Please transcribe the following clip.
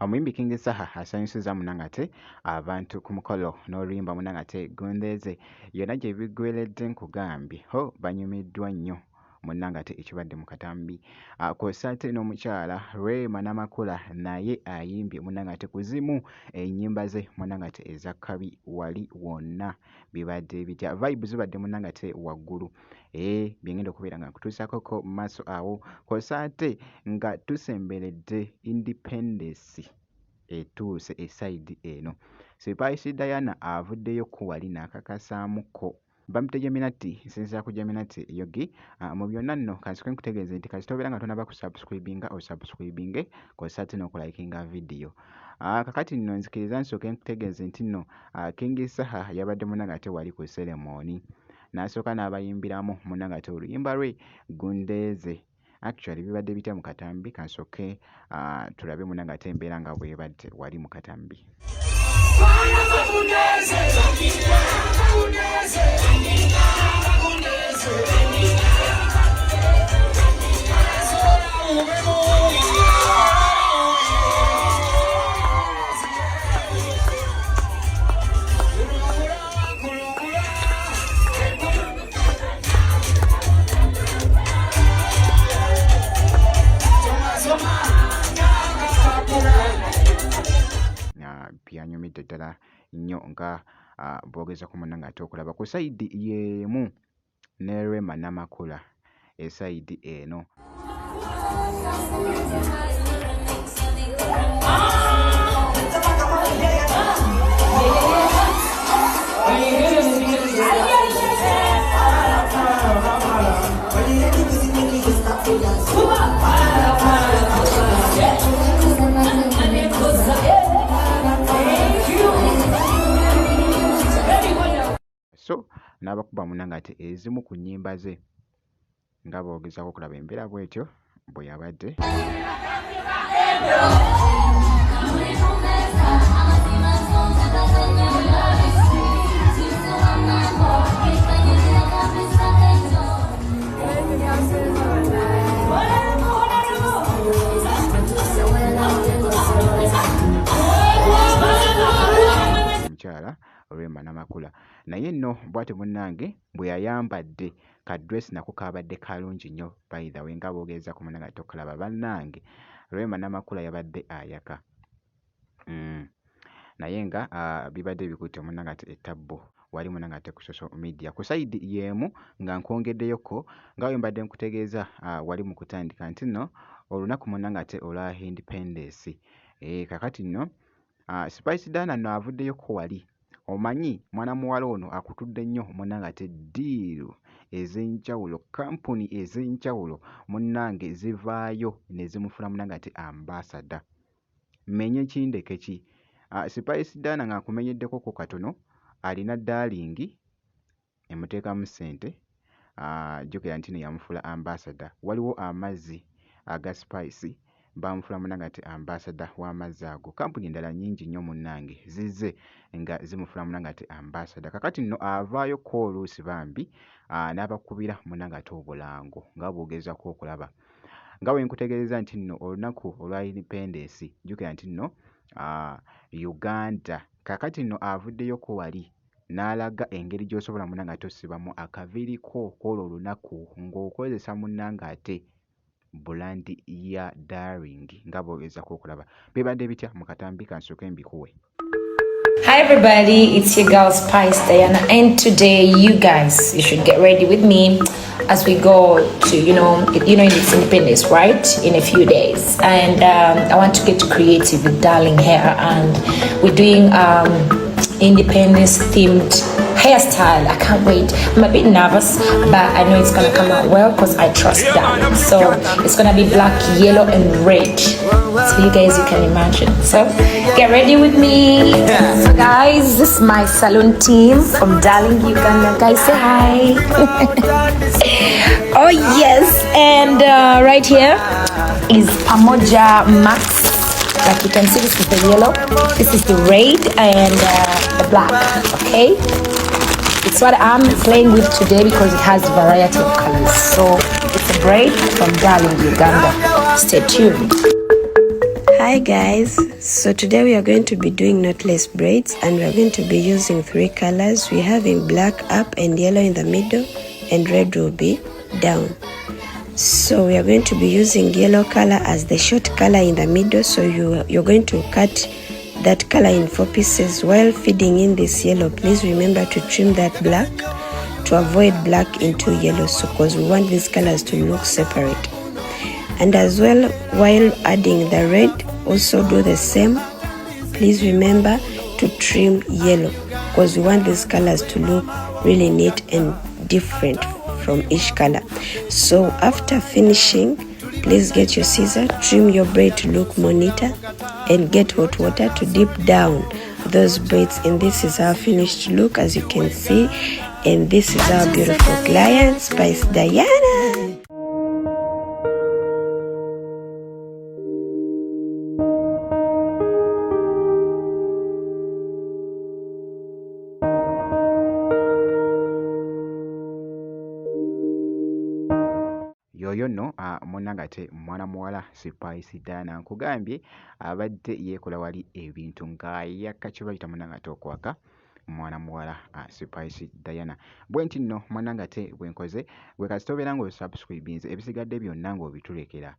omuyimbi King Saha asanyusiza munangate abantu ku mukolo n'oluyimba munangate Gundeeze yonna gye biggweredde nkugambye ho banyumiddwa nnyo munangate ekibadde mu katambi kw'ossa ate n'omukyala Rema Namakula naye ayimbye munangate ku zimu ennyimba ze munangate eza kabi wali wonna bibadde bitya vibe zibadde munangate waggulu byengenda okubeera nga nkutuusakoko mu maaso awo kw'ossa ate nga tusemberedde independence etuuse esayidi eno Spice Diana avuddeyo ku wali n'akakasaamuko bamute Geminati nsinzira ku Geminati yogi mu byonna nno kansooke nkutegeeze nti kasita obeera nga tonaba kusubscribinga osubscribinge kw'ossa ate n'okulayikinga vidiyo kakati nno nzikiriza nsooke nkutegeeze nti nno King Saha yabadde munangate wali ku ceremony n'asooka n'abayimbiramu munangate oluyimba lwe Gundeeze actually bibadde bitya mu katambi kansooke tulabe munangate embeera nga bwebadde wali mu katambi byanyumidde ddala nnyo nga boogeza ku munangate okulaba ku sayidi y'emu ne Rema Namakula esayidi eno so n'abakuba munangate ezimu ku nnyimba ze nga boogezako okulaba embeera bw'etyo bwe yabadde omukyala Rema Namakula naye nno bw'ate munnange bwe yayambadde ka dress nako kabadde kalungi nnyo by the way nga boogeza ku munangate okulaba bannange Rema Namakula yabadde ayaka naye nga bibadde bikutte munangate ettabbo wali munangate ku social media ku sayidi y'emu nga nkwongeddeyoko nga bwe mbadde nkutegeeza wali mu kutandika nti nno olunaku munangate olwa independence kakati nno Spice Diana nno avuddeyo ko wali omanyi mwana muwala ono akutudde nnyo munangate diiru ez'enjawulo kampuni ez'enjawulo munnange zivaayo ne zimufuna munangate ambassador menye kindeke ki Spice Diana nga nkumenyeddeko ko katono alina darling emuteekamu ssente jjukira nti yamufula ambassador waliwo amazzi aga Spice bamufula munangate ambassador w'amazzi ago kampuni endala nnyingi nnyo munnange zizze nga zimufula munangate ambassador kakati nno avaayo ko oluusi bambi n'abakubira munangate obulango nga boogezako okulaba nga bwe nkutegeeza nti nno olunaku olwa independence jjukira nti nno Uganda kakati nno avuddeyo ko wali n'alaga engeri gy'osobola munangate osibamu akaviiriko kw'olwo olunaku ng'okozesa munangate bulandi ya darling nga boogezako okulaba bibadde bitya mu katambi kansooke mbikuwe. Hi everybody, it's your girl Spice Diana, and today you guys should get ready with me as we go to it's Independence, right, in a few days, and I want to get creative with darling hair, and we're doing Independence themed hairstyle. I can't wait. I'm a bit nervous, but I know it's gonna come out well because I trust darling. So it's gonna be black, yellow and red, so you guys, you can imagine. So get ready with me. So guys, this is my salon team from Darling Uganda. Guys, say hi. Oh yes, and right here is Pamoja Max. Like you can see, this is the yellow, this is the red, and the black. Okay, it's what I'm playing with today because it has a variety of colors. So it's a braid from Darling Uganda. Stay tuned. Hi Hi guys, so today we are going to be doing knotless braids and we are going to be using 3 colors. We have in black up and yellow in the middle and red will be down. So we are going to be using yellow color as the short color in the middle. So you're going to cut that color in 4 pieces. While feeding in this yellow, please remember to trim that black to avoid black into yellow, so because we want these colors to look separate. And as well, while adding the red, also do the same. Please remember to trim yellow because we want these colors to look really neat and different from each color. So after finishing, please get your scissor, trim your braid to look more neater, and get hot water to dip down those braids. And this is our finished look, as you can see. And this is our beautiful client, Spice Diana. Yoyo nno munnanga ate mwana muwala Spice Diana nkugambye abadde yeekola wali ebintu ng'ayaka kye bayita munnanga ate okwaka mwana muwala Spice Diana. Bwe nti nno munnanga ate bwe nkoze gwe kasita obeera ng'osubscribinze ebisigadde byonna ng'obitulekera